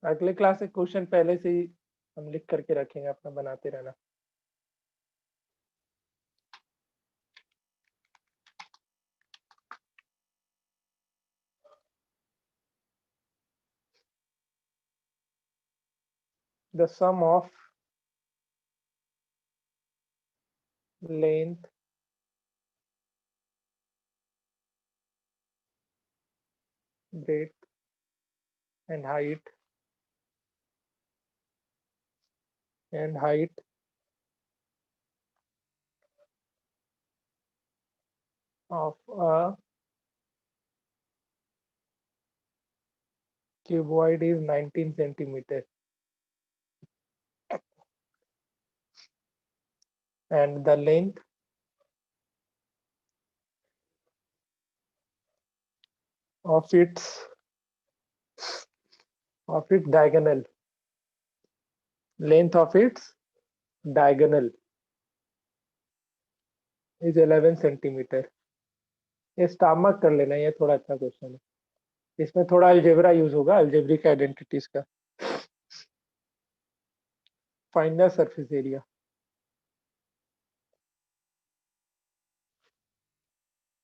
अगले क्लास से क्वेश्चन पहले से ही हम लिख करके रखेंगे, अपना बनाते रहना। The sum of length breadth and height of a cuboid is 19 centimeter, and the length of its diagonal, length of its diagonal is 11 centimeter. ये स्टार मार्क कर लेना, ये थोड़ा अच्छा क्वेश्चन है, इसमें थोड़ा अलजेब्रा यूज होगा, अलजेब्रिक आइडेंटिटीज का। Find the surface area,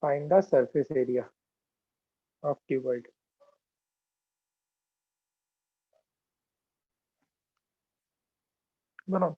find the surface area of cuboid. बनाओ।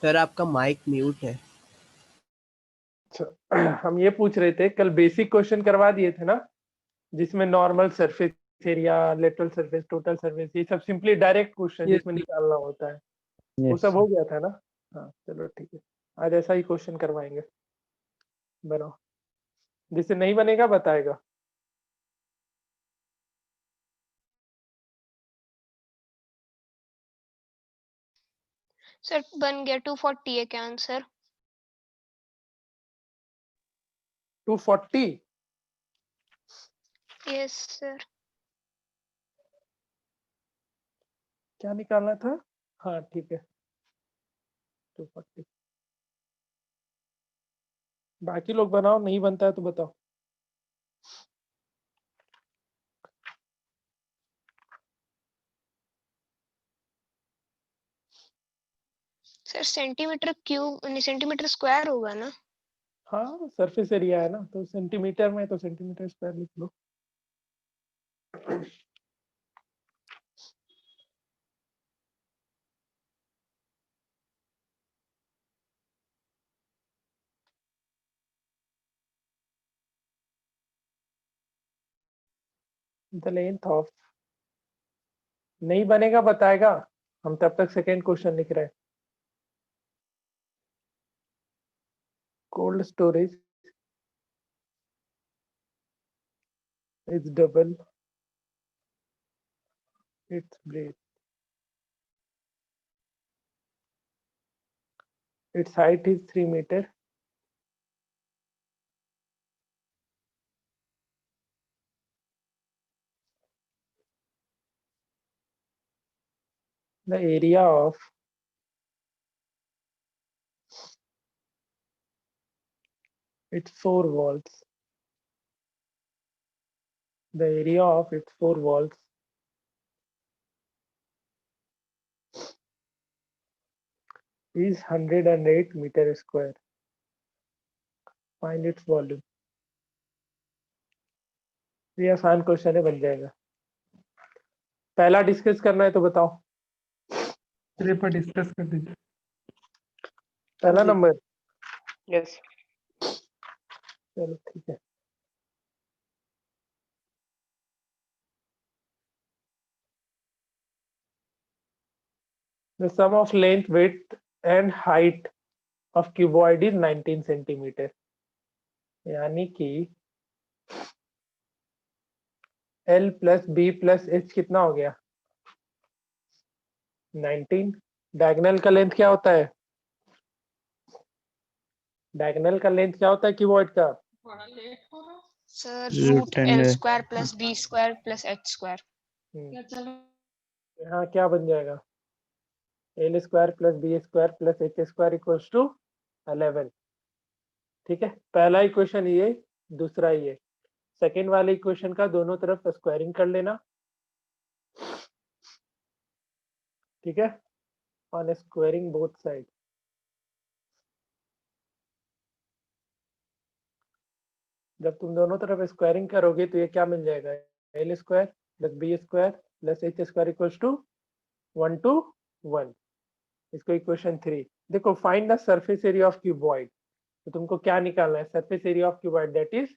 सर आपका माइक म्यूट है। हम ये पूछ रहे थे, कल बेसिक क्वेश्चन करवा दिए थे ना, जिसमें normal surface area, lateral surface, total surface, ये सब सिंपली डायरेक्ट क्वेश्चन जिसमें निकालना होता है, वो सब हो गया था ना। हाँ चलो ठीक है, आज ऐसा ही क्वेश्चन करवाएंगे। बनाओ, जिससे नहीं बनेगा बताएगा। सर बन गया 240 है क्या आंसर? 240? Yes sir. क्या निकालना था? हाँ ठीक है, 240। बाकी लोग बनाओ, नहीं बनता है तो बताओ। Sir centimetre cube centimetre square होगा ना? हाँ सरफेस एरिया है ना, तो सेंटीमीटर में तो सेंटीमीटर स्क्वायर लिख लो। द लेंथ ऑफ, नहीं बनेगा बताएगा, हम तब तक सेकेंड क्वेश्चन लिख रहे हैं। Cold storage is double its breadth. Its height is 3 meter. The area of its four walls. The area of its four walls is 108 meter square. Find its volume. ये आसान क्वेश्चन है, बन जाएगा। पहला discuss करना है तो बताओ। चलिए पर डिस्कस कर दीजिए। पहला नंबर। यस चलो ठीक है। The sum of length, width and height of cuboid is 19 centimeter. यानी कि L plus B plus H कितना हो गया 19। डायगोनल का लेंथ क्या होता है? डायगोनल का लेंथ क्या होता है क्यूबॉइड का? Sir Root root and L square plus B square plus H square. यहाँ क्या बन जाएगा? L square plus B square plus H square equals to 11। ठीक है, पहला इक्वेशन ये, दूसरा ये। सेकेंड वाले इक्वेशन का दोनों तरफ स्क्वायरिंग कर लेना। ठीक है, ऑन स्क्वायरिंग बोथ साइड। जब तुम दोनों तरफ स्क्वायरिंग करोगे तो ये क्या मिल जाएगा? L square plus B square plus H square equals to 1 to 1। इसको इक्वेशन 3। देखो, find the surface area of cuboid. तो तुमको क्या निकालना है? Surface area of cuboid that is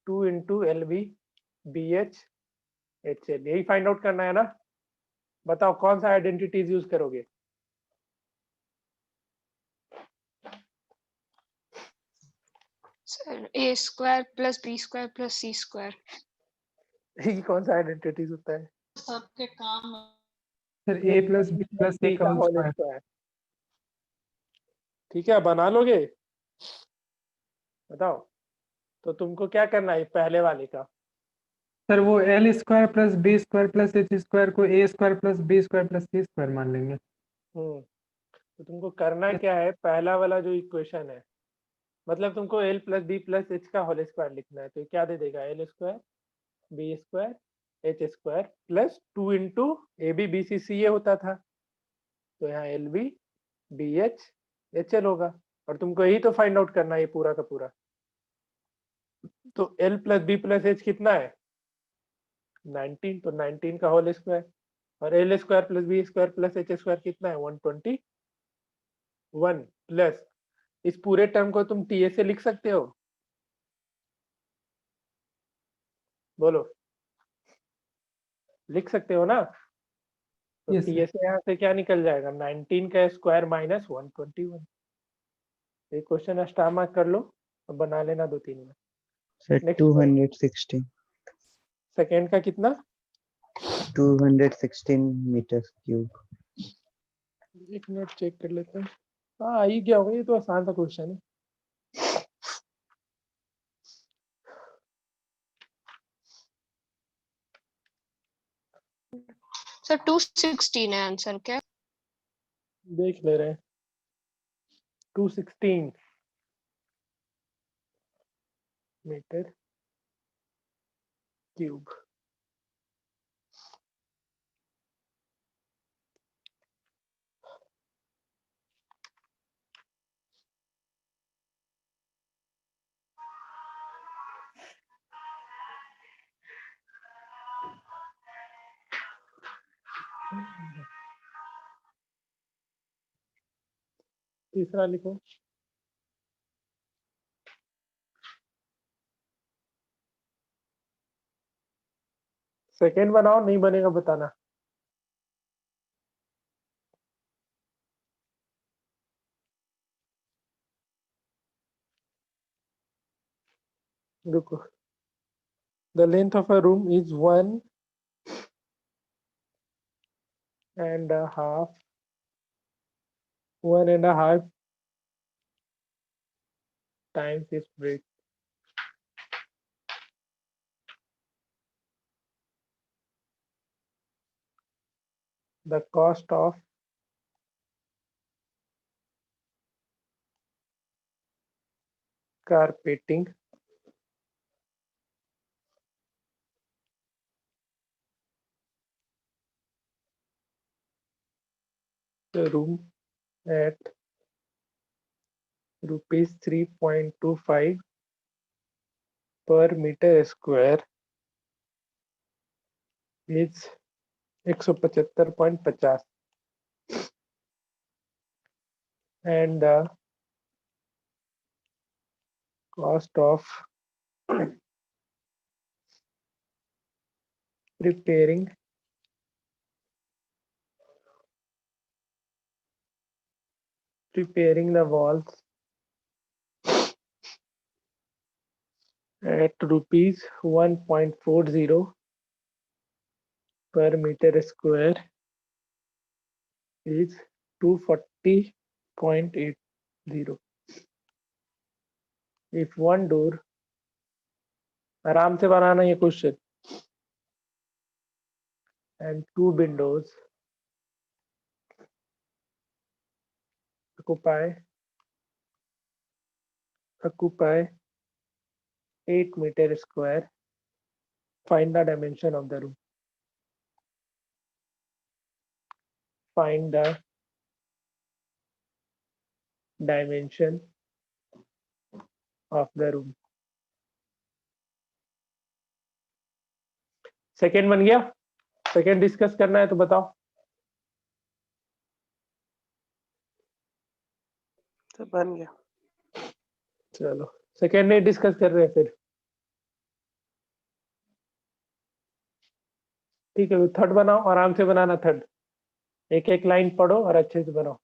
2 into L B B H H L, यही find out करना है ना। बताओ कौन सा आइडेंटिटीज यूज करोगे? Sir A square plus B square plus C square. ये कौन सा आइडेंटिटीज होता है? सबके काम सर ए प्लस बी प्लस सी का होल स्क्वायर। स्क्वायर। ठीक है, बना लोगे? बताओ, तो तुमको क्या करना है पहले वाले का? सर वो L square plus B square plus H square को A square plus B square plus C square मान लेंगे। तो तुमको करना क्या है, पहला वाला जो इक्वेशन है, मतलब तुमको L plus B plus H का होल स्क्वायर लिखना है। तो ये क्या दे देगा? L square B square H square plus 2 into A B B C C ये होता था, तो यहाँ L B B H H L होगा। और तुमको यही तो फाइंड आउट करना है ये पूरा का पूरा। तो L plus B plus H कितना है 19, तो 19 का होल स्क्वायर। और L square plus B square plus H square कितना है 121 प्लस इस पूरे टर्म को तुम टी ए से लिख सकते हो? बोलो, लिख सकते हो ना? तो Yes, टी sir. ए से यहाँ से क्या निकल जाएगा? 19 का स्क्वायर माइनस 121। ये क्वेश्चन स्टार मार्क कर लो और बना लेना 2-3 में। Sir, Next 216 सेकेंड का कितना? 216 meters cube. एक मिनट चेक कर लेते हैं। हाँ, आ ही गया होगा, ये तो आसान सा क्वेश्चन है। सर 216 है आंसर क्या? देख ले रहे हैं। 216 मीटर क्यूब। तीसरा लिखो। सेकेंड बनाओ, नहीं बनेगा बताना। रुको। The length of a room is 1.5 times its breadth. The cost of carpeting the room at rupees 3.25 per meter square is 175.50 and the cost of preparing preparing the walls at rupees 1.40 per meter square is 240.80. If one door, आराम से बनाना ये question, and two windows occupy 8 meter square, find the dimension of the room. Find the dimension of the room. Second बन गया? Second discuss करना है तो बताओ। तो बन गया। चलो सेकेंड नहीं डिस्कस कर रहे हैं फिर, ठीक है। थर्ड बनाओ, आराम से बनाना थर्ड, एक एक लाइन पढ़ो और अच्छे से बनाओ।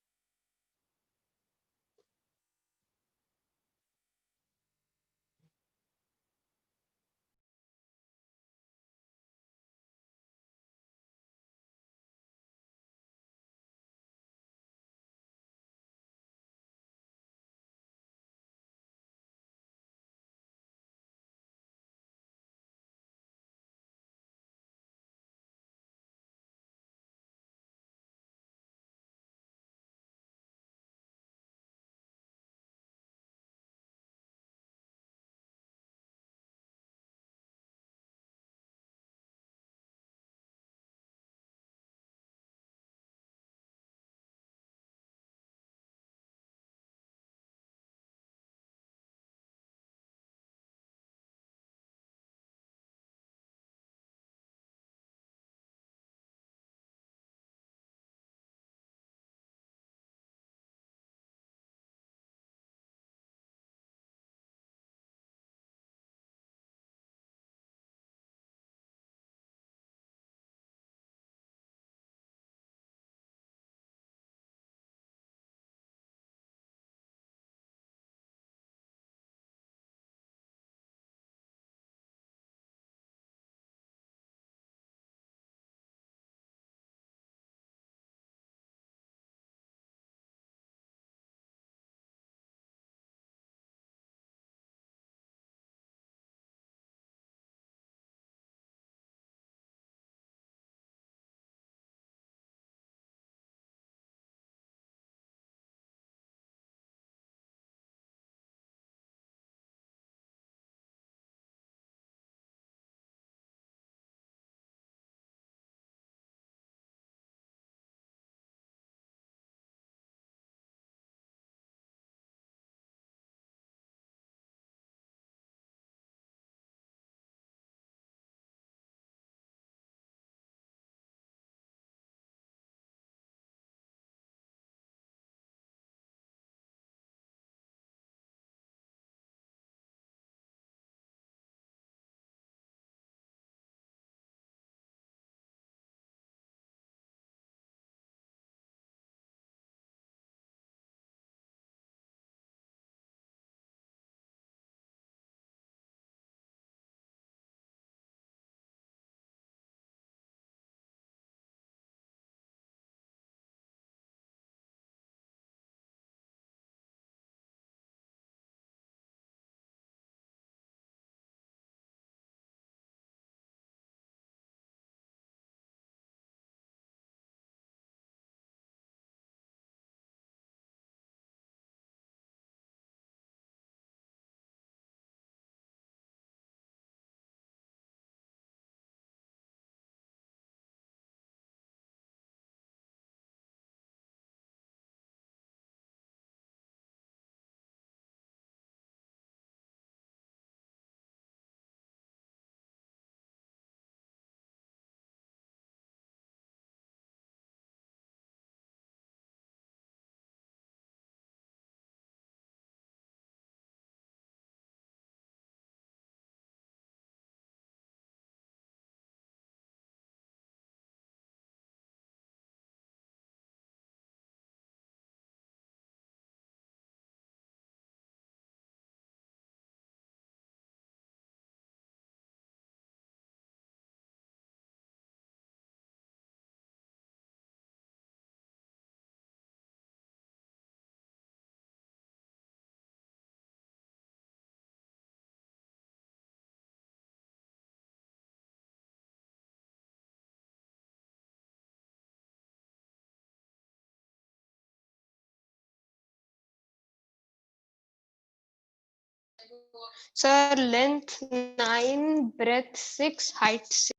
Sir length 9, breadth 6, height 6।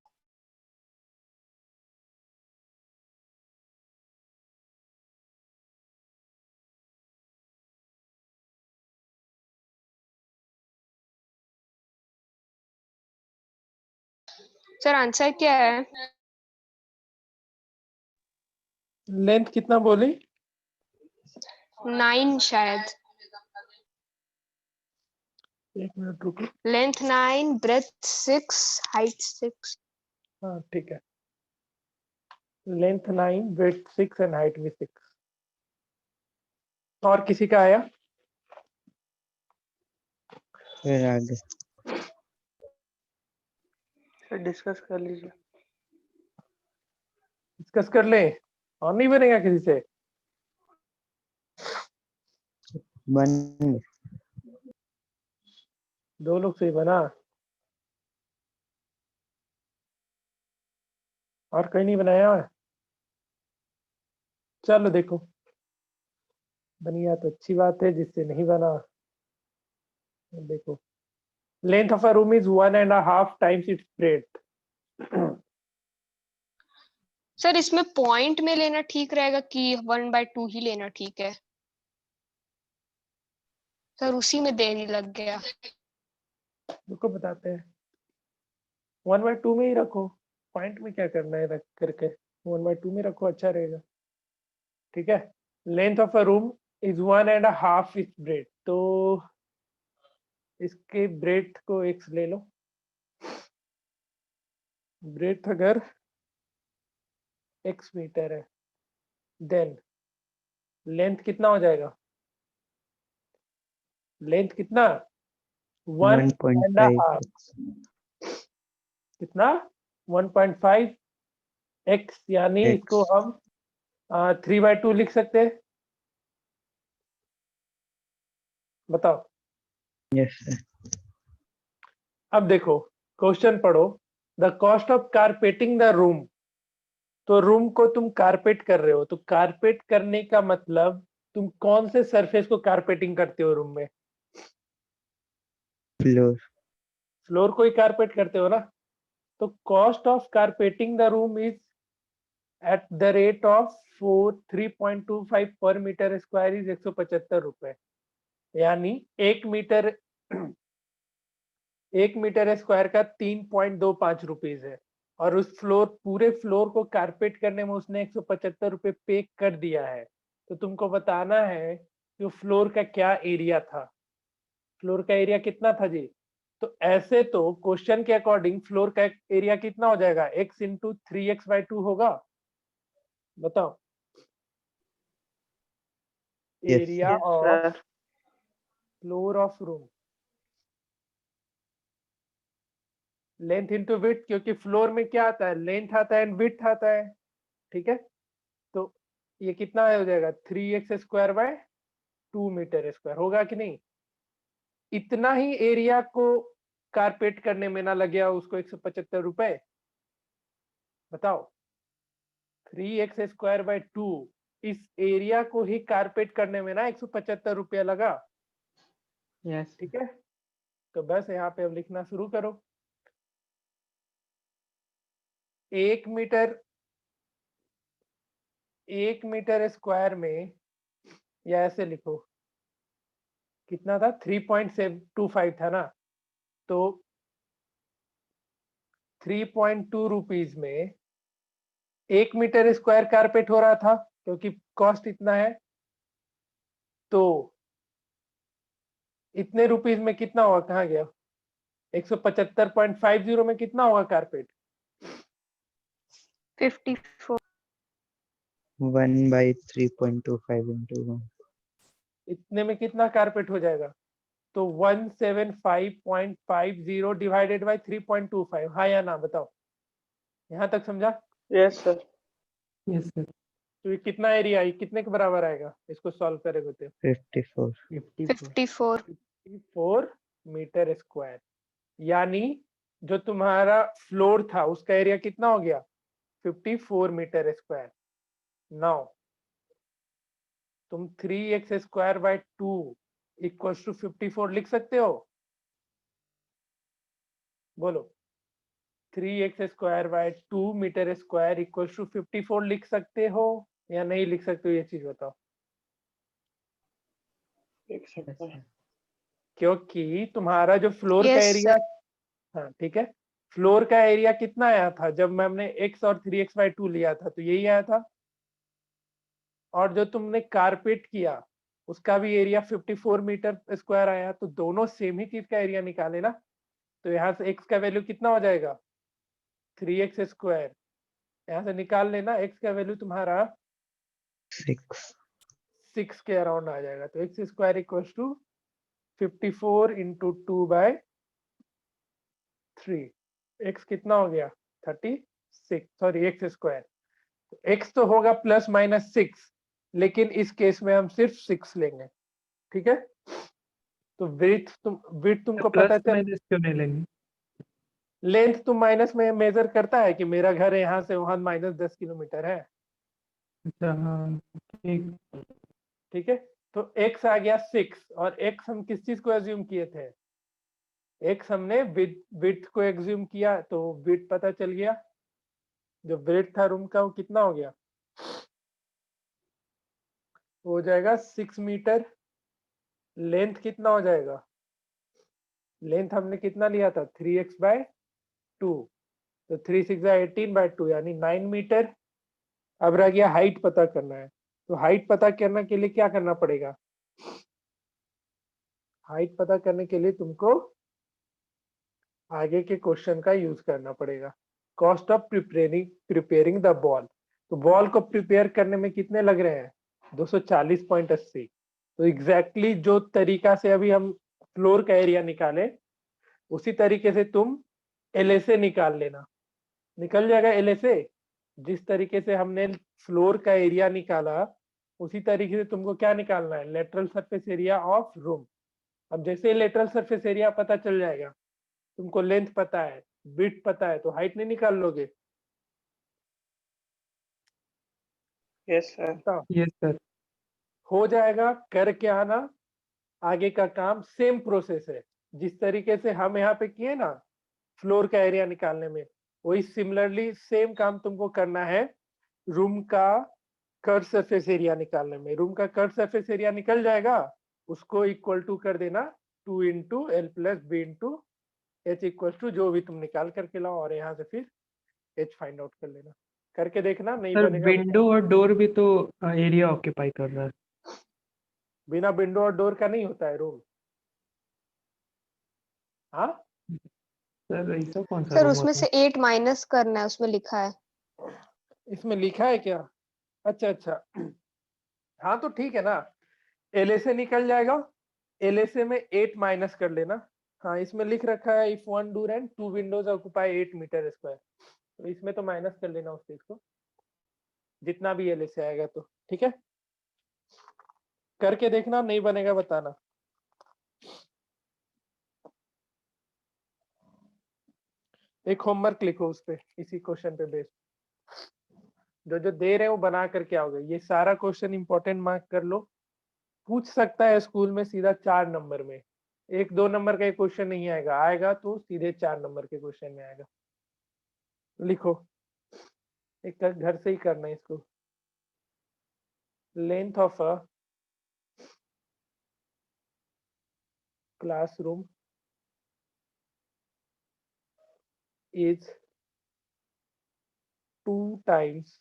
Sir answer क्या है? लेंथ कितना बोली? 9 शायद। एक मिनट रुको। Length 9, breadth 6, height 6। हाँ ठीक है, लेंथ 9, ब्रेथ 6 एंड हाइट भी 6। और किसी का आया? फिर आगे सर डिस्कस कर लीजिए। डिस्कस कर लें, और नहीं बनेगा किसी से? बन गया। 2 लोग से ही बना, और कहीं नहीं बनाया? चलो देखो, बन गया तो अच्छी बात है, जिससे नहीं बना देखो। Length of a room is 1.5 times it's breath. Sir इसमें पॉइंट में लेना ठीक रहेगा कि 1/2 ही लेना ठीक है? सर उसी में देरी लग गया। रुको बताते हैं। 1/2 में ही रखो, पॉइंट में क्या करना है रख करके। 1/2 में रखो, अच्छा रहेगा। ठीक है, length of a room is 1.5 it's breath, तो इसके ब्रेथ को x ले लो। ब्रेथ अगर x मीटर है, देन लेंथ कितना हो जाएगा? लेंथ कितना? 1.5 1.5 कितना? 1.5 x, यानी इसको x। हम 3/2 लिख सकते हैं। बताओ। Yes sir. अब देखो, क्वेश्चन पढ़ो। The cost of carpeting the room, तो रूम को तुम कारपेट कर रहे हो, तो कारपेट करने का मतलब तुम कौन से सरफेस को कारपेटिंग करते हो रूम में? फ्लोर। फ्लोर को ही कारपेट करते हो ना। तो cost of carpeting the room is eight the rate of 3.25 पर मीटर स्क्वायर इज 175 रुपए, यानी 1 मीटर स्क्वायर का 3.25 रुपीज है। और उस पूरे फ्लोर को कारपेट करने में उसने 175 रुपए पे कर दिया है। तो तुमको बताना है कि फ्लोर का क्या एरिया था। फ्लोर का एरिया कितना था जी? तो ऐसे तो क्वेश्चन के अकॉर्डिंग फ्लोर का एरिया कितना हो जाएगा? x इंटू 3x/2 होगा। बताओ। Yes area yes of sir. Floor of room, length into width, क्योंकि फ्लोर में क्या आता है? लेंथ आता है एंड विड्थ आता है। ठीक है, तो ये कितना हो जाएगा? 3x² / 2 मीटर स्क्वायर होगा कि नहीं? इतना ही एरिया को कारपेट करने में ना लगे उसको 175 रुपए। बताओ, 3x² / 2, इस एरिया को ही कारपेट करने में ना 175 रुपया लगा। यस ठीक है, तो बस यहाँ पे अब लिखना शुरू करो। 1 मीटर स्क्वायर में, या ऐसे लिखो, कितना था? 3.725 था ना। तो 3.2 रुपीज में 1 मीटर स्क्वायर कारपेट हो रहा था, क्योंकि कॉस्ट इतना है। तो इतने रुपीज में कितना होगा? कहाँ गया? 175.50 में कितना होगा कारपेट? 54। 1/3.25 into 1। इतने में कितना कारपेट हो जाएगा? तो 175.50 डिवाइडेड बाई 3.25। हाँ या ना बताओ, यहाँ तक समझा? Yes sir. Yes sir. तो ये कितना एरिया, ये कितने के बराबर आएगा इसको सॉल्व करेंगे? तो 54। 54। 54 मीटर स्क्वायर, यानी जो तुम्हारा फ्लोर था उसका एरिया कितना हो गया? 54 मीटर स्क्वायर। नाउ तुम 3x² / 2 इक्वल्स टू 54 लिख सकते हो। बोलो 3x² / 2 metre square equal to 54 लिख सकते हो या नहीं लिख सकते हो, ये चीज बताओ। लिख सकते हैं। क्योंकि तुम्हारा जो फ्लोर का यस एरिया, सर। हाँ ठीक है, फ्लोर का एरिया कितना आया था जब मैंने x और 3x/2 लिया था, तो यही आया था। और जो तुमने कारपेट किया उसका भी एरिया 54 मीटर स्क्वायर आया, तो दोनों सेम ही चीज का एरिया निकाले ना। तो यहाँ से x का वैल्यू कितना हो जाएगा 3x², यहाँ से निकाल लेना, x का वैल्यू तुम्हारा 6 6 के अराउंड आ जाएगा। तो x² equals to 54 into 2/3। x कितना हो गया 36, सॉरी x²। x तो होगा ±6, लेकिन इस केस में हम सिर्फ 6 लेंगे, ठीक है। तो विड्थ तुमको पता प्लस चल, माइनस क्यों नहीं लेंगे? लेंथ तुम माइनस में मेजर करता है कि मेरा घर यहाँ से वहां -10 किलोमीटर है, अच्छा हाँ ठीक। ठीक है। तो x आ गया 6, और x हम किस चीज को एज्यूम किए थे, x हमने विड्थ को एज्यूम किया, तो विड्थ पता चल गया। जो विड्थ था रूम का वो कितना हो गया, हो जाएगा 6 मीटर। लेंथ कितना हो जाएगा, लेंथ हमने कितना लिया था 3x/2, तो 3 6 18/2 यानी 9 मीटर। अब रह गया हाइट पता करना है, तो हाइट पता करने के लिए क्या करना पड़ेगा, हाइट पता करने के लिए तुमको आगे के क्वेश्चन का यूज करना पड़ेगा। Cost of preparing the ball, तो बॉल को प्रिपेयर करने में कितने लग रहे हैं 240.80। तो एग्जैक्टली जो तरीका से अभी हम फ्लोर का एरिया निकाले, उसी तरीके से तुम LSA निकाल लेना, निकल जाएगा LSA। जिस तरीके से हमने फ्लोर का एरिया निकाला, उसी तरीके से तुमको क्या निकालना है, lateral surface area of room. अब जैसे लेटरल सरफेस एरिया पता चल जाएगा, तुमको लेंथ पता है, विड्थ पता है, तो हाइट नहीं निकाल लोगे, यस सर। बताओ। Yes sir. हो जाएगा, करके आना। आगे का काम सेम प्रोसेस है, जिस तरीके से हम यहाँ पे किए ना फ्लोर का एरिया निकालने में, वही सिमिलरली सेम काम तुमको करना है रूम का कर्व सरफेस एरिया निकालने में। रूम का कर्व सरफेस एरिया निकल जाएगा, उसको इक्वल टू कर देना 2 into L plus B into H equal to जो भी तुम निकाल करके लाओ, और यहाँ से फिर एच फाइंड आउट कर लेना। करके देखना, नहीं सर बनेगा विंडो और डोर भी तो एरिया ऑक्यूपाई कर रहा है। बिना विंडो और डोर का नहीं होता है रूम। हाँ सर ऐसा कौन सा सर रूम उसमें होता से है? 8 माइनस करना है, उसमें लिखा है। इसमें लिखा है क्या, अच्छा अच्छा, हाँ तो ठीक है ना, LSA निकल जाएगा, LSA में 8 माइनस कर लेना। हाँ इसमें लिख रखा है if one door and 2 windows occupy 8 metre square, तो इसमें तो माइनस कर लेना उस चीज को, जितना भी LSA आएगा, तो ठीक है। करके देखना, नहीं बनेगा बताना। एक होमवर्क लिखो उस पे, इसी क्वेश्चन पे बेस्ड, जो जो दे रहे हैं वो बना करके आओगे। ये सारा क्वेश्चन इंपॉर्टेंट मार्क कर लो, पूछ सकता है स्कूल में सीधा 4 नंबर में, 1 2 नंबर का क्वेश्चन नहीं आएगा, आएगा तो सीधे 4 नंबर के क्वेश्चन में आएगा। लिखो, एक घर से ही करना है इसको। Length of a classroom is 2 times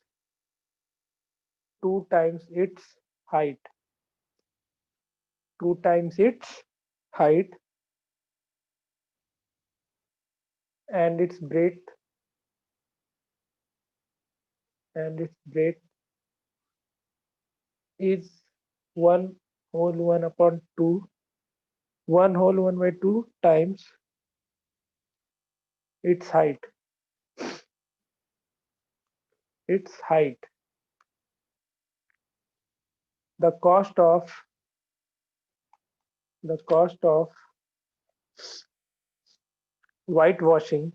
its height, 2 times its height, and its breadth is 1 whole 1 upon 2, 1 whole 1 by 2 times its height. The cost of whitewashing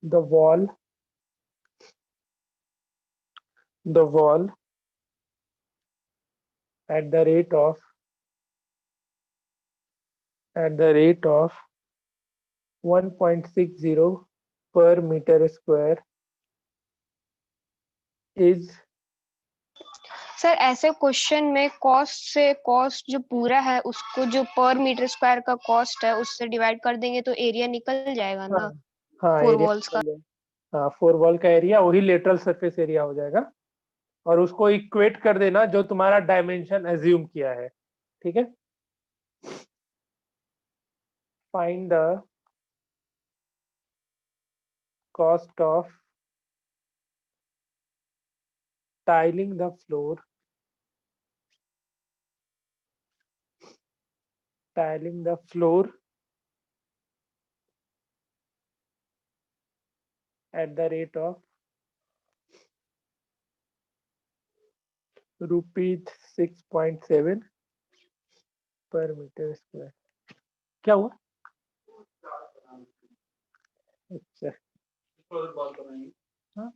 the wall at the rate of at the rate of 1.60 per meter square is sir ऐसे question में cost से cost जो पूरा है उसको जो पर metre square का कॉस्ट है उससे डिवाइड कर देंगे तो एरिया निकल जाएगा ना हाँ फोर एरिया वॉल्स का। हाँ 4 वॉल का एरिया वही लेटरल सरफेस एरिया हो जाएगा और उसको इक्वेट कर देना जो तुम्हारा डायमेंशन एज्यूम किया है। ठीक है, find the cost of tiling the floor at the rate of rupees 6.7 per meter square। क्या हुआ? अच्छा हाँ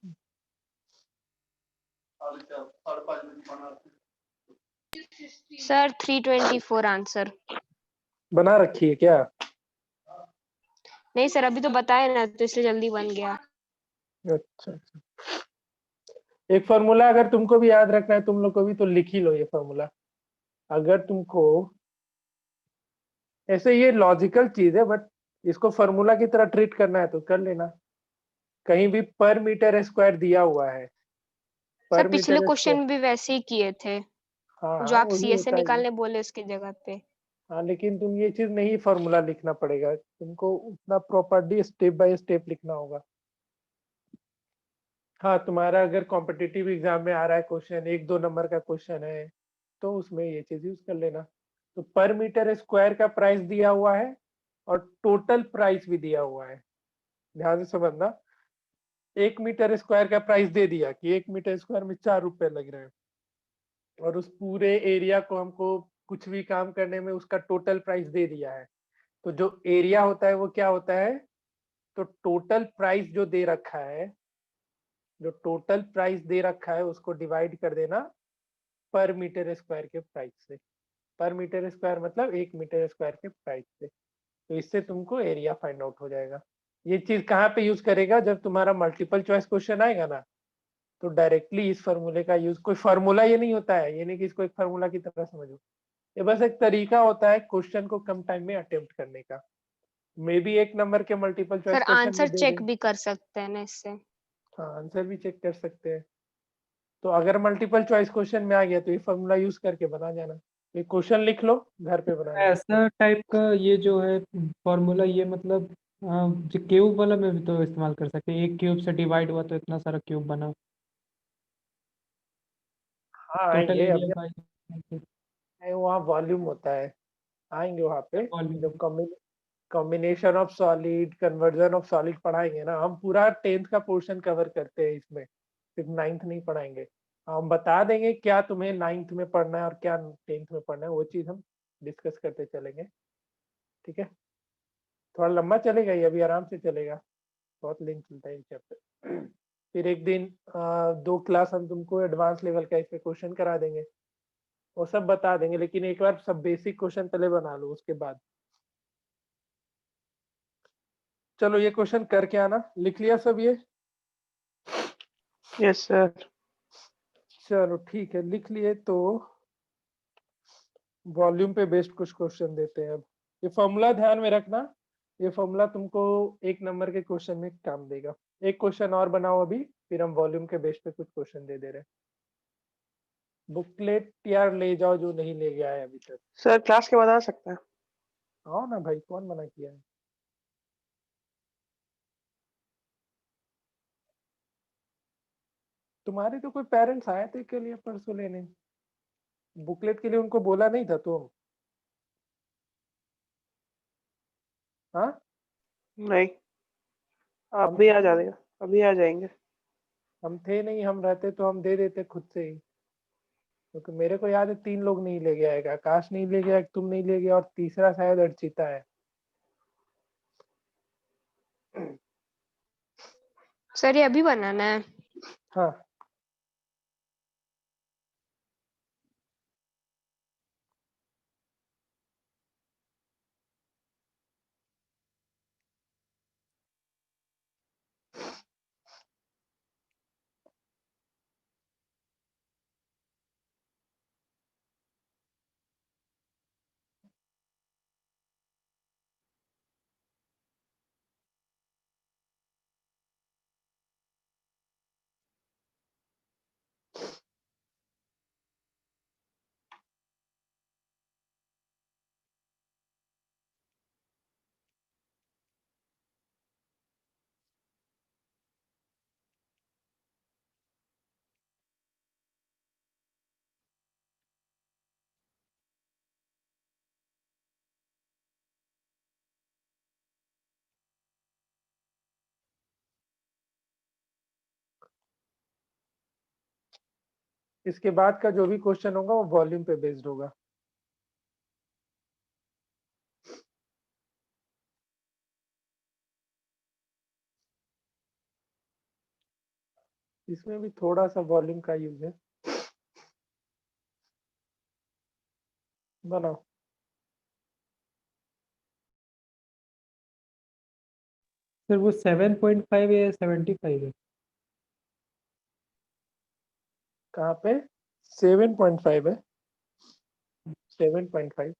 सर 324 आंसर। बना रखी है क्या? नहीं सर अभी तो बताया ना तो इसलिए जल्दी बन गया। अच्छा अच्छा, एक फॉर्मूला अगर तुमको भी याद रखना है तुम लोग को भी तो लिख ही लो ये फॉर्मूला। अगर तुमको ऐसे ये लॉजिकल चीज है बट इसको फॉर्मूला की तरह ट्रीट करना है तो कर लेना। कहीं भी पर मीटर स्क्वायर दिया हुआ है, सर पर पिछले मीटर क्वेश्चन स्क्वायर, में भी वैसे ही किए थे जो हाँ आप वही सीएस से होता है ये। निकालने बोले उसकी जगह पे। हाँ लेकिन तुम ये चीज नहीं फॉर्मूला लिखना पड़ेगा, तुमको उतना प्रॉपर्ली स्टेप बाय स्टेप लिखना होगा। हाँ तुम्हारा अगर कॉम्पिटिटिव एग्जाम में आ रहा है क्वेश्चन 1-2 नंबर का क्वेश्चन है तो उसमें ये चीज यूज कर लेना। तो पर मीटर स्क्वायर का प्राइस दिया हुआ है और टोटल प्राइस भी दिया हुआ है, ध्यान से समझना। 1 मीटर स्क्वायर का प्राइस दे दिया कि 1 मीटर स्क्वायर में 4 रुपए लग रहे हैं और उस पूरे एरिया को हमको कुछ भी काम करने में उसका टोटल प्राइस दे दिया है। तो जो एरिया होता है वो क्या होता है, तो टोटल प्राइस जो दे रखा है, जो टोटल प्राइस दे रखा है उसको डिवाइड कर देना पर मीटर स्क्वायर के प्राइस से। पर मीटर स्क्वायर मतलब 1 मीटर स्क्वायर के प्राइस से। तो इससे तुमको एरिया फाइंड आउट हो जाएगा। ये चीज कहाँ पे यूज करेगा, जब तुम्हारा मल्टीपल चॉइस क्वेश्चन आएगा ना तो डायरेक्टली इस फॉर्मूले का यूज, कोई फार्मूला ये नहीं होता है, ये नहीं कि इसको एक फार्मूला की तरह समझो, ये बस एक तरीका होता है क्वेश्चन को कम टाइम में अटेम्प्ट करने का। मे बी 1 नंबर के multiple choice sir question answer में दे चेक दें। भी कर सकते हैं ना इससे। हाँ आंसर भी चेक कर सकते हैं। तो अगर मल्टीपल चॉइस क्वेश्चन में आ गया तो ये फॉर्मूला यूज करके बना जाना। ये क्वेश्चन लिख लो घर पे बनाना। ऐसा टाइप का ये जो है फॉर्मूला, ये मतलब जो क्यूब वाला में भी तो इस्तेमाल कर सकते हैं। एक क्यूब से डिवाइड हुआ तो इतना सारा क्यूब बना, हाँ टोटल आएंगे एरिया अभी, बाय वहाँ वॉल्यूम होता है, आएंगे वहाँ पे वॉल्यूम। जब combination of solid, conversion of solid पढ़ाएंगे ना। हम पूरा 10th का पोर्शन कवर करते हैं इसमें, सिर्फ 9th नहीं पढ़ाएंगे। हम बता देंगे क्या तुम्हें 9th में पढ़ना है और क्या 10th में पढ़ना है, वो चीज हम डिस्कस करते चलेंगे। ठीक है, थोड़ा लंबा चलेगा ये, अभी आराम से चलेगा, बहुत लेंथ चलता है ये चैप्टर। फिर एक दिन 2 क्लास हम तुमको एडवांस लेवल का इस पे क्वेश्चन करा देंगे, वो सब बता देंगे, लेकिन एक बार सब बेसिक क्वेश्चन पहले बना लो उसके बाद। चलो ये क्वेश्चन करके आना, लिख लिया सब ये? Yes sir. चलो ठीक है, लिख लिए तो वॉल्यूम पे बेस्ड कुछ क्वेश्चन देते हैं अब। ये फॉर्मूला ध्यान में रखना, ये फॉर्मूला तुमको 1 नंबर के क्वेश्चन में काम देगा। एक क्वेश्चन और बनाओ अभी, फिर हम वॉल्यूम के बेस्ड पे कुछ क्वेश्चन दे दे रहे हैं। बुकलेट यार ले जाओ जो नहीं ले गया है अभी तक। सर क्लास के बाद आ सकते हैं? आओ ना भाई, कौन मना किया है? तुम्हारे तो कोई पेरेंट्स आए थे के लिए परसों लेने, बुकलेट के लिए उनको बोला नहीं था तुम? हाँ नहीं, हम अभी थे आ नहीं, जाएगा, अभी आ जाएंगे। हम थे नहीं, हम रहते तो हम दे देते खुद से ही। क्योंकि मेरे को याद है 3 लोग नहीं ले गया है, आकाश नहीं ले गया, तुम नहीं ले गया और तीसरा शायद अर्चिता है। सर ये अभी बनाना है। हाँ इसके बाद का जो भी क्वेश्चन होगा वो वॉल्यूम पे बेस्ड होगा। इसमें भी थोड़ा सा वॉल्यूम का यूज है। बनाओ। सर वो 7.5 है या 75 है? कहाँ पे? 7.5 है। 7.5।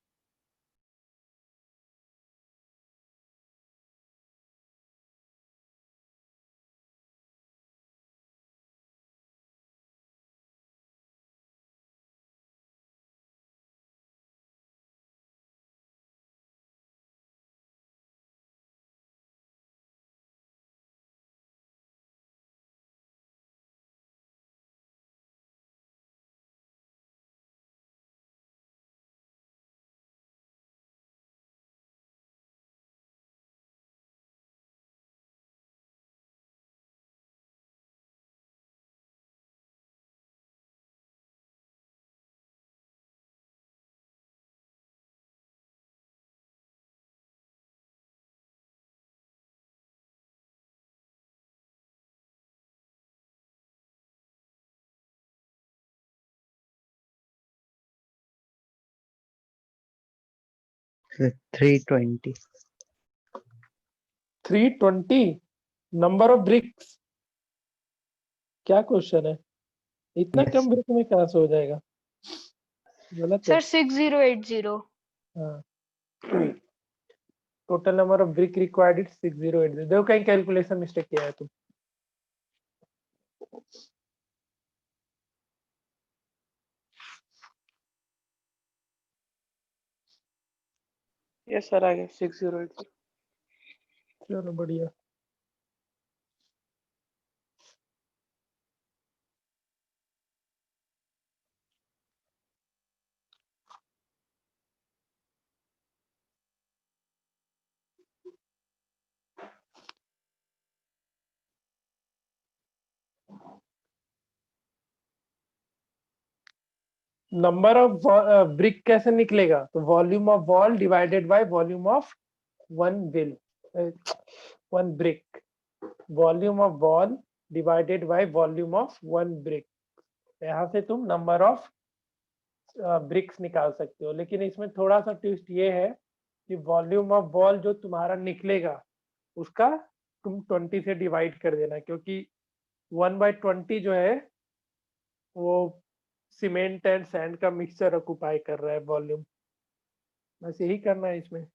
So 320. 320 number of BRICS. क्या क्वेश्चन है? इतना Yes. कम ब्रिक में कहाँ से हो जाएगा? गलत है। सर 6080। हाँ। Total number of brick required is 6080। देखो कहीं कैलकुलेशन मिस्टेक किया है तुम। यस सर, आ गया 6080। चलो बढ़िया। नंबर ऑफ ब्रिक कैसे निकलेगा? तो volume of wall divided by volume of one will one brick. Volume of wall divided by volume of one brick. यहाँ से तुम नंबर ऑफ ब्रिक्स निकाल सकते हो। लेकिन इसमें थोड़ा सा ट्विस्ट ये है कि वॉल्यूम ऑफ वॉल जो तुम्हारा निकलेगा उसका तुम 20 से डिवाइड कर देना, क्योंकि 1/20 जो है वो सीमेंट एंड सैंड का मिक्सचर ऑक्युपाई कर रहा है वॉल्यूम। बस यही करना है इसमें।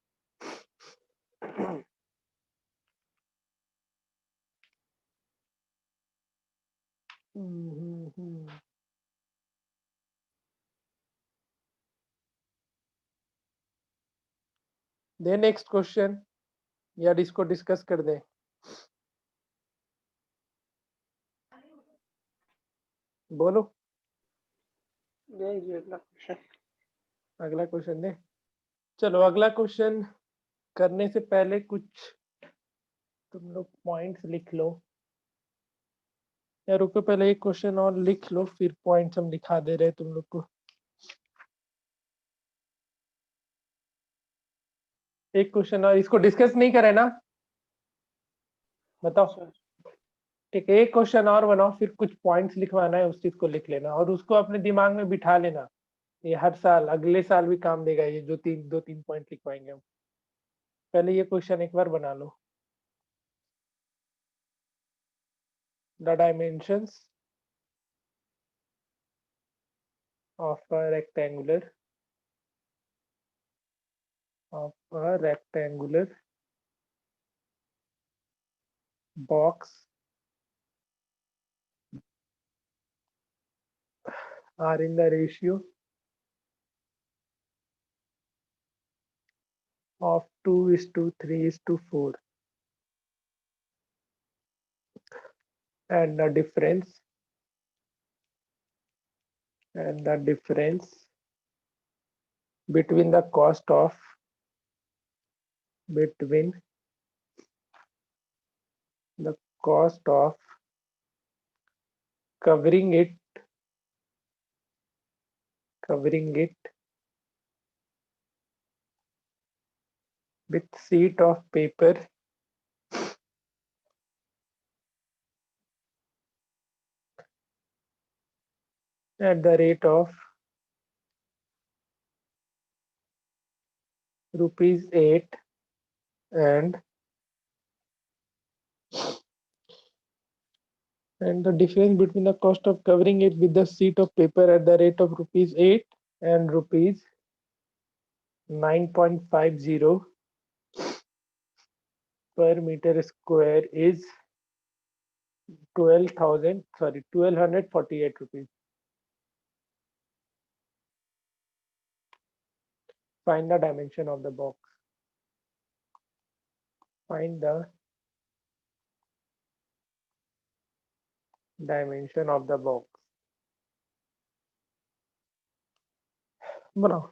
दे नेक्स्ट क्वेश्चन, या इसको डिस्कस कर दें? बोलो। ये अगला क्वेश्चन। अगला क्वेश्चन दे। चलो अगला क्वेश्चन करने से पहले कुछ तुम लोग पॉइंट्स लिख लो। या रुको, पहले एक क्वेश्चन और लिख लो, फिर पॉइंट्स हम दिखा दे रहे हैं तुम लोग को। एक क्वेश्चन और, इसको डिस्कस नहीं करे ना? बताओ। सर ठीक है, एक क्वेश्चन और बनाओ, फिर कुछ पॉइंट्स लिखवाना है, उस चीज को लिख लेना और उसको अपने दिमाग में बिठा लेना। ये हर साल, अगले साल भी काम देगा ये, जो दो तीन पॉइंट लिखवाएंगे हम। पहले ये क्वेश्चन एक बार बना लो। The dimensions of a rectangular box are in the ratio of 2:3:4, and the difference between the cost of the cost of covering it covering it with sheet of paper at the rate of ₹8 and the difference between the cost of covering it with the sheet of paper at the rate of ₹8 and ₹9.50 per meter square is 1248 rupees. Find the dimension of the box. Find the dimension of the box. बनाओ.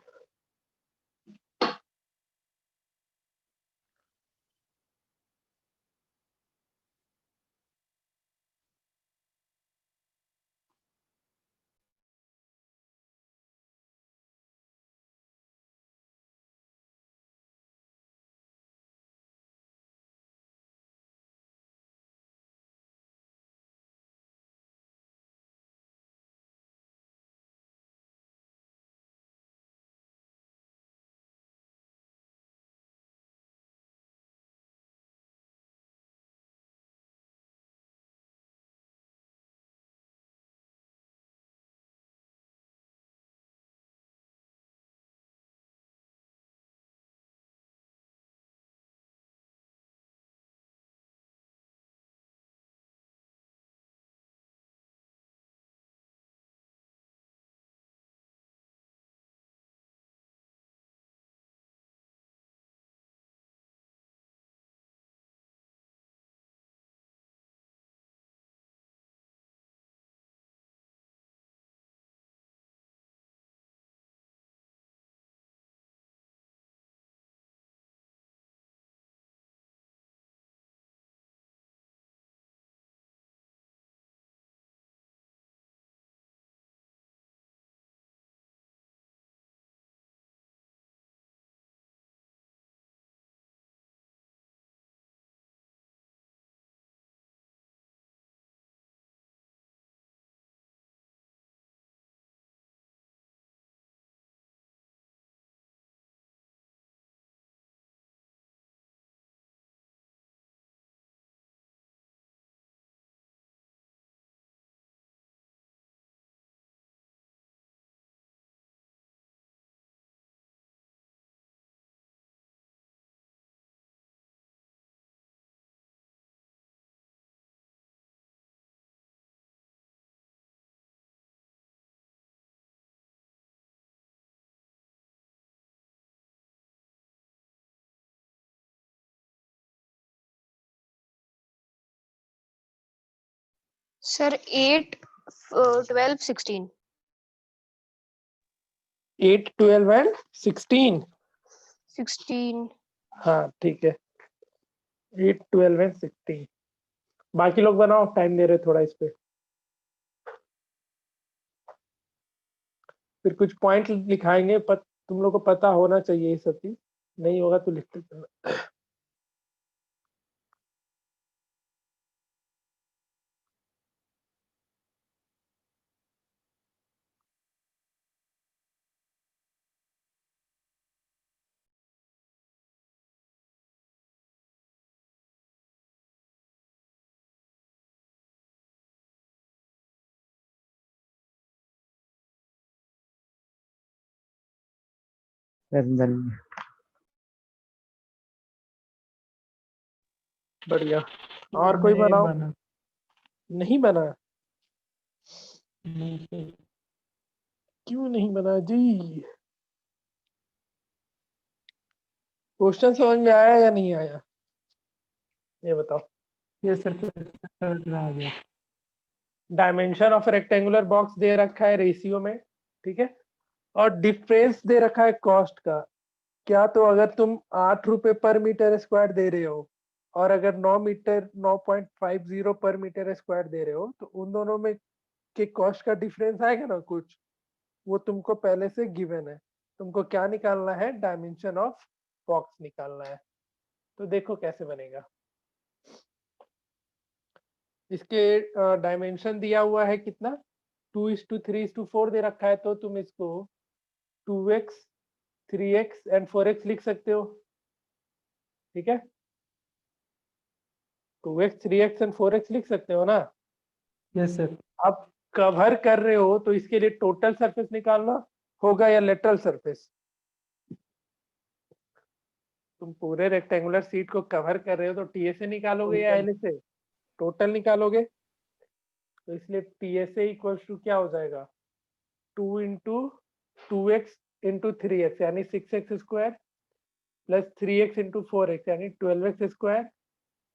Sir 8 12 16 8, 12 and 16. 16 हाँ ठीक है. 8, 12 and 16. बाकी लोग बनाओ, time दे रहे थोड़ा इस पे. फिर कुछ पॉइंट लिखाएंगे, तुम लोग को पता होना चाहिए ये सब चीज. नहीं होगा तो लिखते चलना. बढ़िया. और कोई नहीं बनाओ. बना। नहीं बना. नहीं सर। क्यों नहीं बना जी? क्वेश्चन समझ में आया या नहीं आया, ये बताओ. ये सर कुछ आ गया। डायमेंशन ऑफ रेक्टेंगुलर बॉक्स दे रखा है रेशियो में, ठीक है. और डिफरेंस दे रखा है कॉस्ट का. क्या तो अगर तुम 8 रुपए पर मीटर स्क्वायर दे रहे हो और अगर 9.50 पर मीटर स्क्वायर दे रहे हो, तो उन दोनों में के कॉस्ट का डिफरेंस आएगा ना कुछ. वो तुमको पहले से गिवन है। तुमको क्या निकालना है, डायमेंशन ऑफ बॉक्स निकालना है। तो देखो कैसे बनेगा। इसके डायमेंशन दिया हुआ है कितना, 2:3:4 दे रखा है, तो तुम इसको 2x 3x एंड 4x लिख सकते हो। ठीक है, 2x 3x एंड 4x लिख सकते हो ना। Yes sir. अब कवर कर रहे हो तो इसके लिए टोटल सरफेस निकालना होगा या लेटरल सरफेस। तुम पूरे रेक्टेंगुलर सीट को कवर कर रहे हो तो टीएसए निकालोगे या एलएसए, टोटल निकालोगे। तो इसलिए टीएसए इक्वल्स टू क्या हो जाएगा, 2 इंटू 2x इंटू 3x यानी 6x square plus 3x into 4x यानी 12x square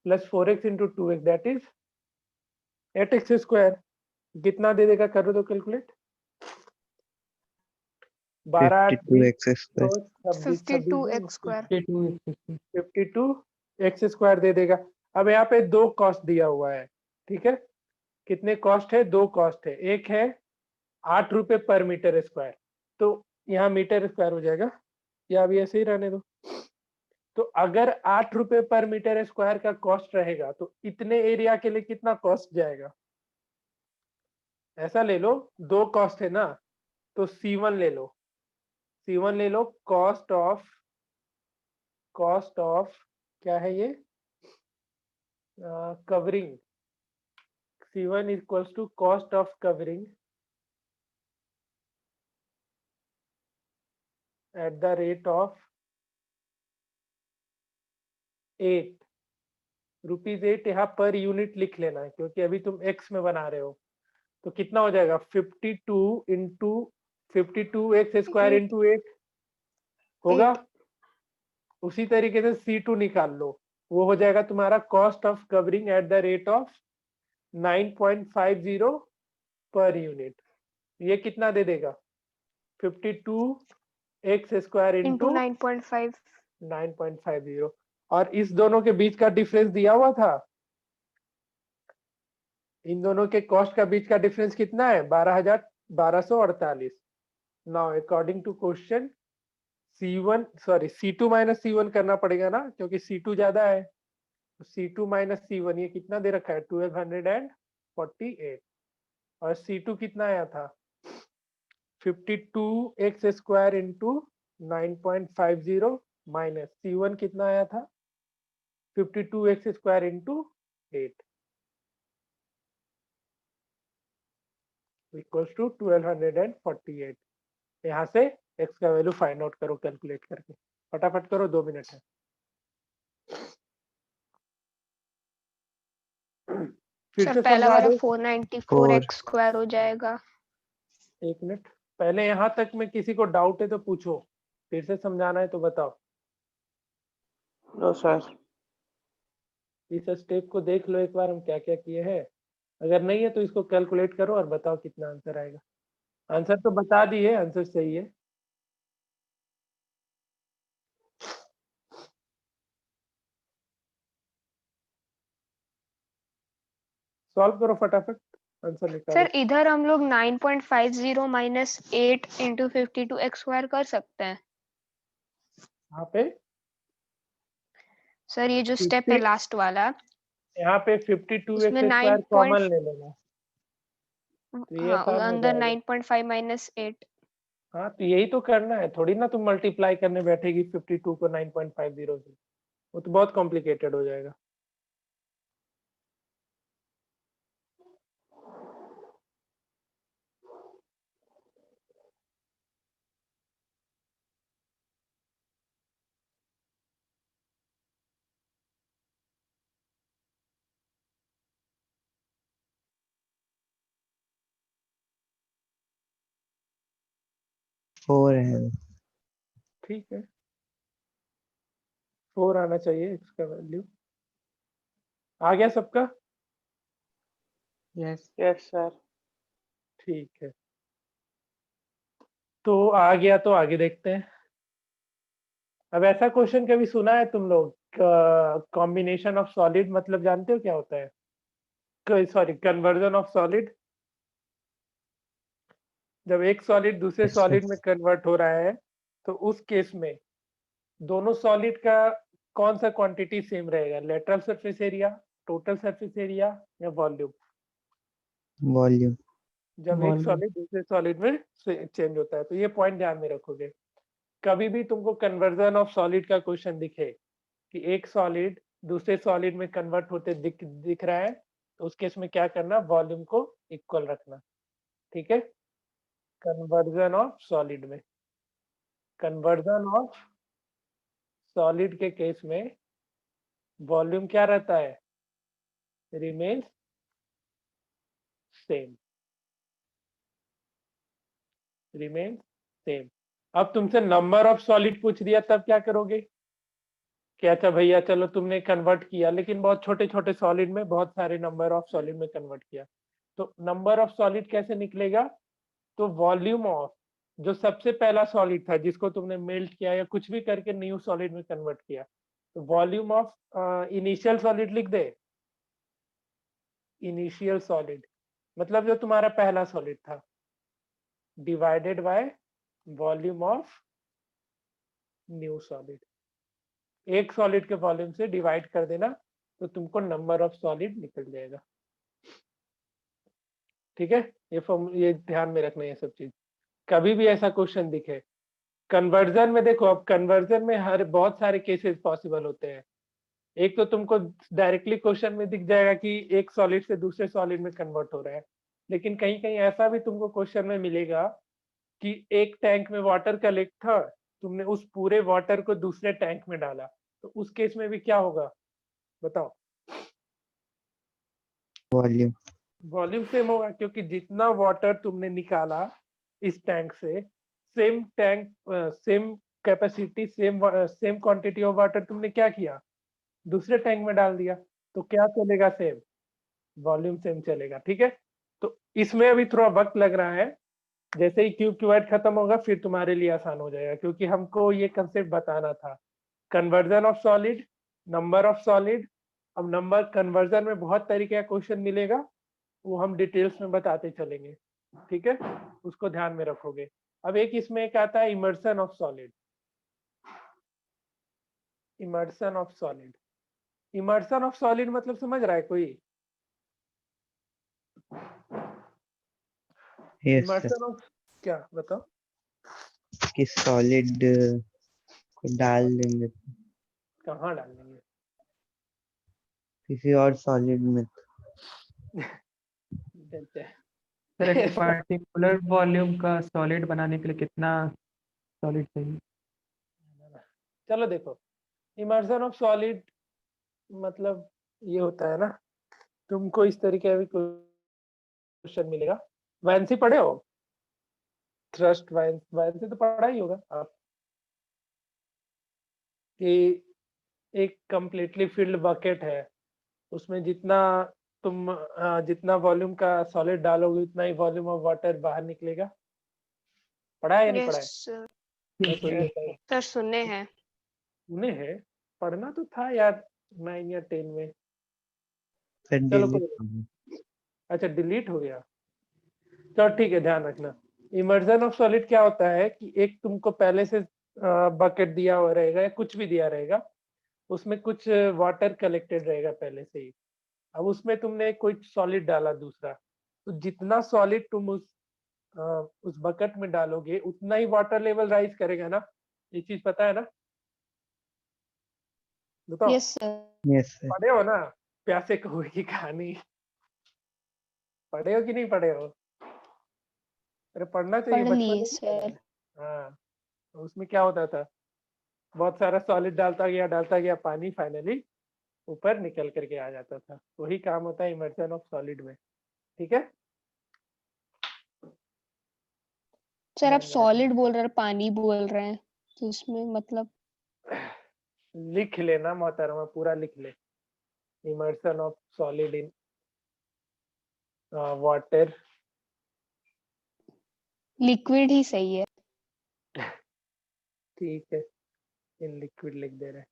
plus 4x into 2x that is 8x square. कितना दे देगा, करो तो calculate. 12 52x square 52x square. 52x square दे देगा। अब यहाँ पे दो कॉस्ट दिया हुआ है, ठीक है। कितने कॉस्ट है, दो कॉस्ट है। एक है 8 रुपए पर मीटर स्क्वायर, तो यहाँ मीटर स्क्वायर हो जाएगा, या अभी ऐसे ही रहने दो। तो अगर 8 रुपए पर मीटर स्क्वायर का कॉस्ट रहेगा तो इतने एरिया के लिए कितना कॉस्ट जाएगा। ऐसा ले लो, दो कॉस्ट है ना, तो C1 ले लो, C1 ले लो। कॉस्ट ऑफ क्या है ये, covering. C1 equals to cost of covering at the rate of 8 rupees 8। यहाँ पर यूनिट लिख लेना है क्योंकि अभी तुम एक्स में बना रहे हो। तो कितना हो जाएगा, 52 इंटू 52x स्क्वायर इंटू 8 होगा। उसी तरीके से C2 निकाल लो, वो हो जाएगा तुम्हारा cost of covering at the rate of 9.50 per unit. ये कितना दे देगा, 52x स्क्वायर इंटू इंटू 9.5। 9.50। और इस दोनों के बीच का डिफरेंस दिया हुआ था, इन दोनों के कॉस्ट का बीच का डिफरेंस कितना है, 12,1248। Now according to question C2 minus C1 करना पड़ेगा ना, क्योंकि C2 ज्यादा है। तो C2 माइनस C1 ये कितना दे रखा है, 1248। और C2 कितना आया था, 52x square into 9.50 minus C1 कितना आया था, 52x square into 8 equals to 1248। यहाँ से x का वैल्यू फाइंड आउट करो कैलकुलेट करके, फटाफट करो, 2 मिनट है। फिर सर से पहला समझा वाला दो। 494x स्क्वायर हो जाएगा। 1 मिनट, पहले यहाँ तक में किसी को डाउट है तो पूछो, फिर से समझाना है तो बताओ। No sir. इस स्टेप को देख लो एक बार, हम क्या क्या किए हैं। अगर नहीं है तो इसको कैलकुलेट करो और बताओ कितना आंसर आएगा। आंसर तो बता दिए, आंसर सही है। सॉल्व करो फटाफट, आंसर निकालो। सर इधर हम लोग 9.50 माइनस 8 इंटू 52x स्क्वायर कर सकते हैं। यहाँ पे सर ये जो स्टेप है 50 लास्ट वाला, यहाँ पे 52x उसमें स्क्वायर 9 कॉमन पॉइंट, ले लेना, तो ये हाँ आसान हो अंदर जाएगा। 9.5 माइनस 8। हाँ तो यही तो करना है, थोड़ी ना तुम मल्टीप्लाई करने बैठेगी 52 को 9.50 से, वो तो बहुत कॉम्प्लिकेटेड हो जाएगा। फोर है। ठीक है, 4 आना चाहिए इसका वैल्यू। आ गया सबका, यस यस सर। ठीक है। तो आ गया तो आगे देखते हैं। अब ऐसा क्वेश्चन कभी सुना है तुम लोग, कॉम्बिनेशन ऑफ सॉलिड मतलब जानते हो क्या होता है, सॉरी कन्वर्जन ऑफ सॉलिड। जब एक सॉलिड दूसरे Yes, sir. सॉलिड में कन्वर्ट हो रहा है तो उस केस में दोनों सॉलिड का कौन सा क्वांटिटी सेम रहेगा, lateral surface area, total surface area या वॉल्यूम? Volume. जब एक Volume. सॉलिड दूसरे सॉलिड में चेंज होता है तो ये पॉइंट ध्यान में रखोगे। कभी भी तुमको कन्वर्जन ऑफ सॉलिड का क्वेश्चन दिखे कि एक सॉलिड दूसरे सॉलिड में कन्वर्ट होते दिख रहा है तो उस केस में क्या करना, वॉल्यूम को इक्वल रखना। ठीक है, कन्वर्जन ऑफ सॉलिड में, कन्वर्जन ऑफ सॉलिड के केस में वॉल्यूम क्या रहता है, रिमेन्स सेम, रिमेन्स सेम। अब तुमसे नंबर ऑफ सॉलिड पूछ दिया तब क्या करोगे कि अच्छा भैया चलो तुमने कन्वर्ट किया लेकिन बहुत छोटे छोटे सॉलिड में बहुत सारे नंबर ऑफ सॉलिड में कन्वर्ट किया, तो नंबर ऑफ सॉलिड कैसे निकलेगा, तो वॉल्यूम ऑफ जो सबसे पहला सॉलिड था जिसको तुमने मेल्ट किया या कुछ भी करके न्यू सॉलिड में कन्वर्ट किया, तो वॉल्यूम ऑफ इनिशियल सॉलिड लिख दे, इनिशियल सॉलिड मतलब जो तुम्हारा पहला सॉलिड था divided by volume of new solid. एक सॉलिड के वॉल्यूम से डिवाइड कर देना तो तुमको नंबर ऑफ सॉलिड निकल जाएगा। ठीक है, ये ध्यान में रखना, ये सब चीज कभी भी ऐसा क्वेश्चन दिखे कन्वर्जन में। देखो अब कन्वर्जन में हर बहुत सारे केसेस पॉसिबल होते हैं। एक तो तुमको डायरेक्टली क्वेश्चन में दिख जाएगा कि एक सॉलिड से दूसरे सॉलिड में कन्वर्ट हो रहा है, लेकिन कहीं कहीं ऐसा भी तुमको क्वेश्चन में मिलेगा कि एक टैंक में वाटर कलेक्ट था, तुमने उस पूरे वाटर को दूसरे टैंक में डाला, तो उस केस में भी क्या होगा बताओ? Volume. वॉल्यूम सेम होगा क्योंकि जितना वाटर तुमने निकाला इस टैंक से same tank same capacity same quantity of water तुमने क्या किया, दूसरे टैंक में डाल दिया, तो क्या चलेगा, सेम वॉल्यूम सेम चलेगा। ठीक है, तो इसमें अभी थोड़ा वक्त लग रहा है, जैसे ही क्यूब क्यूबाइड खत्म होगा फिर तुम्हारे लिए आसान हो जाएगा, क्योंकि हमको ये कंसेप्ट बताना था conversion of solid, number of solid. अब नंबर कन्वर्जन में बहुत तरीके का क्वेश्चन मिलेगा, वो हम डिटेल्स में बताते चलेंगे। ठीक है, उसको ध्यान में रखोगे। अब एक इसमें एक आता है immersion of solid, immersion of solid. Immersion of solid मतलब समझ रहा है कोई? Yes, sir. इमर्सन ऑफ क्या बताओ? कि solid को डाल देंगे कहाँ डालेंगे? किसी और solid में। देखते हैं। सर एक पर्टिकुलर वॉल्यूम का सॉलिड बनाने के लिए कितना सॉलिड चाहिए? चलो देखो, इमर्सन ऑफ सॉलिड मतलब ये होता है ना, तुमको इस तरीके का भी क्वेश्चन मिलेगा। वैंसी पढ़े हो? थ्रस्ट वैंसी तो पढ़ा ही होगा आप, कि एक कंप्लीटली फिल्ड बकेट है, उसमें जितना तुम जितना वॉल्यूम का सॉलिड डालोगे उतना ही वॉल्यूम ऑफ वाटर बाहर निकलेगा। पढ़ा है या नहीं पढ़ा है? सर बस वही होता है। सर सुने हैं। सुने हैं, पढ़ना तो था यार 9 या 10 में। सर चलो delete कोई हो गया। अच्छा डिलीट हो गया, चलो ठीक है, ध्यान रखना। इमर्जन ऑफ सॉलिड क्या होता है कि एक तुमको पहले से बकेट दिया हुआ रहेगा या कुछ भी दिया रहेगा, उसमें कुछ वाटर कलेक्टेड रहेगा पहले से ही। अब उसमें तुमने कोई सॉलिड डाला दूसरा, तो जितना सॉलिड तुम उस बकेट में डालोगे उतना ही वाटर लेवल राइज करेगा ना, ये चीज पता है ना? बताओ। Yes sir. Yes, sir. पढ़े हो ना प्यासे कौए की कहानी? पढ़े हो कि नहीं पढ़े हो? अरे पढ़ना चाहिए, पढ़ बचपन लिए में भी पढ़ा सर। है। हाँ, तो उसमें क्या होता था, बहुत सारा सॉलिड डालता गया पानी फाइनली ऊपर निकल करके आ जाता था। वही काम होता है इमर्सन ऑफ सॉलिड में। ठीक है, सर आप ध्यान में रखना। सॉलिड बोल रहे हैं, पानी बोल रहे हैं, तो इसमें मतलब लिख लेना मोहतरमा, पूरा लिख ले, immersion of solid in water. Liquid ही सही है। ठीक है, इन लिक्विड लिख दे रहे हैं।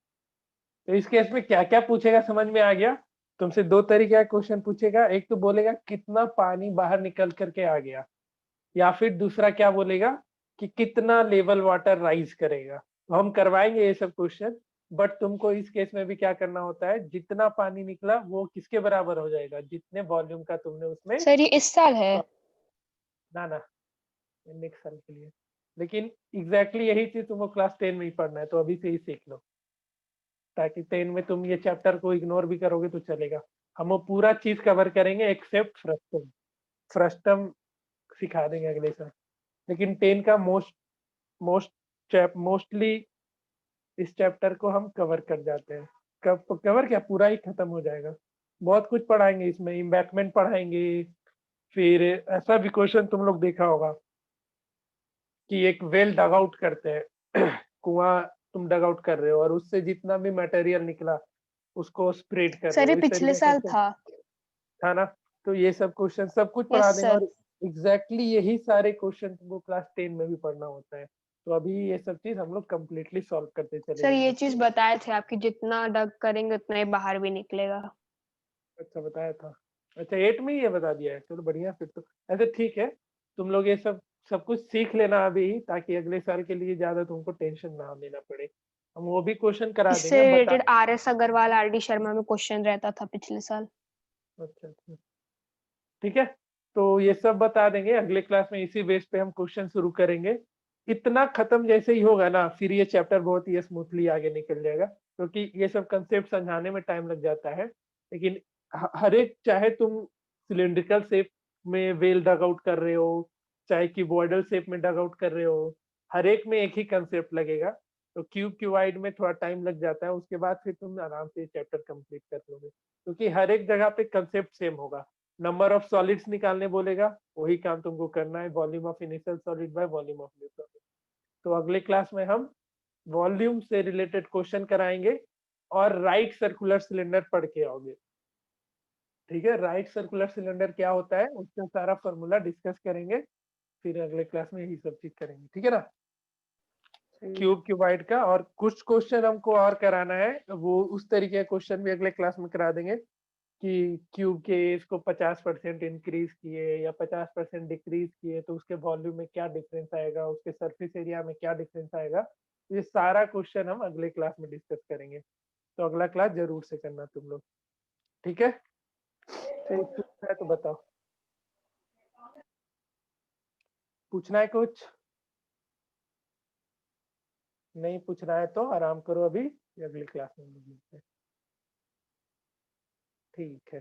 तो इस केस में क्या क्या पूछेगा समझ में आ गया? तुमसे दो तरीके का क्वेश्चन पूछेगा, एक तो बोलेगा कितना पानी बाहर निकल करके आ गया, या फिर दूसरा क्या बोलेगा कि कितना लेवल वाटर राइज करेगा। तो हम करवाएंगे ये सब क्वेश्चन, बट तुमको इस केस में भी क्या करना होता है, जितना पानी निकला वो किसके बराबर हो जाएगा, जितने वॉल्यूम का तुमने उसमें। सर ये इस साल है। ना ना, नेक्स्ट साल के लिए। लेकिन एग्जैक्टली यही चीज तुमको क्लास 10 में ही पढ़ना है, तो अभी से ही सीख लो, ताकि 10 में तुम ये चैप्टर को इग्नोर भी करोगे तो चलेगा। हम वो पूरा चीज कवर करेंगे एक्सेप्ट फ्रस्टम। फ्रस्टम सिखा देंगे अगले साल। लेकिन 10 का मोस्टली इस चैप्टर को हम कवर कर जाते हैं। कवर क्या, पूरा ही खत्म हो जाएगा। बहुत कुछ पढ़ाएंगे इसमें, इम्बैकमेंट पढ़ाएंगे। फिर ऐसा भी क्वेश्चन तुम लोग देखा होगा कि एक वेल डग आउट करते हैं कुआं तुम डग आउट कर रहे हो और उससे जितना भी मटेरियल निकला उसको स्प्रेड कर रहे सर हो, ये इस पिछले तरीके साल से था। था ना। तो ये सब क्वेश्चन सब कुछ पढ़ा यस देंगे, सर। और एग्जैक्टली यही सारे क्वेश्चन तुमको क्लास 10 में भी पढ़ना होता है। तो अभी ये सब चीज हम लोग कम्प्लीटली सॉल्व करते चले सर ये जाएंगे। चीज बताए थे आपकी, जितना डग करेंगे उतना ही बाहर भी निकलेगा। अच्छा बताया था। अच्छा 8 में ही ये बता दिया है, चलो बढ़िया फिर तो। ऐसे ठीक है, तुम लोग ये सब कुछ सीख लेना अभी, ताकि अगले साल के लिए ज्यादा तुमको टेंशन ना लेना पड़े। हम वो भी क्वेश्चन करा इससे देंगे, बता। Related RS Agarwal RD Sharma में क्वेश्चन रहता था पिछले साल। अच्छा अच्छा, ठीक है। तो ये सब बता देंगे अगले क्लास में, इसी बेस पे हम क्वेश्चन शुरू करेंगे। इतना खत्म जैसे ही होगा ना, फिर ये चैप्टर बहुत ही स्मूथली आगे निकल जाएगा, क्योंकि ये सब कंसेप्ट समझाने में टाइम लग जाता है। लेकिन हर एक, चाहे तुम सिलिंड्रिकल शेप में वेल डग आउट कर रहे हो, चाहे क्यूबॉइडल शेप में डग आउट कर रहे हो, हर एक में एक ही कंसेप्ट लगेगा। तो क्यूबॉइड में थोड़ा टाइम लग जाता है, उसके बाद फिर तुम आराम से चैप्टर कंप्लीट कर लोगे, क्योंकि हर एक जगह पे कंसेप्ट सेम होगा। नंबर ऑफ सॉलिड्स निकालने बोलेगा, वही काम तुमको करना है, volume of initial solid by volume of new solid. तो अगले क्लास में हम वॉल्यूम से रिलेटेड क्वेश्चन कराएंगे, और राइट सर्कुलर सिलेंडर पढ़ के आओगे। ठीक है, राइट सर्कुलर सिलेंडर क्या होता है उसका सारा फॉर्मूला डिस्कस करेंगे, फिर अगले क्लास में यही सब चीज करेंगे, ठीक है ना। क्यूबाइड का और कुछ क्वेश्चन हमको और कराना है, वो उस तरीके के क्वेश्चन भी अगले क्लास में करा देंगे, कि क्यूब के एज को 50% इंक्रीज किए या 50% डिक्रीज किए तो उसके वॉल्यूम में क्या डिफरेंस आएगा, उसके सरफेस एरिया में क्या डिफरेंस आएगा। ये सारा क्वेश्चन हम अगले क्लास में डिस्कस करेंगे। तो अगला क्लास जरूर से करना तुम लोग, ठीक है। कुछ पूछना है तो बताओ, पूछना है कुछ, नहीं पूछना है तो आराम करो, अभी अगली क्लास में मिलते हैं। ठीक है।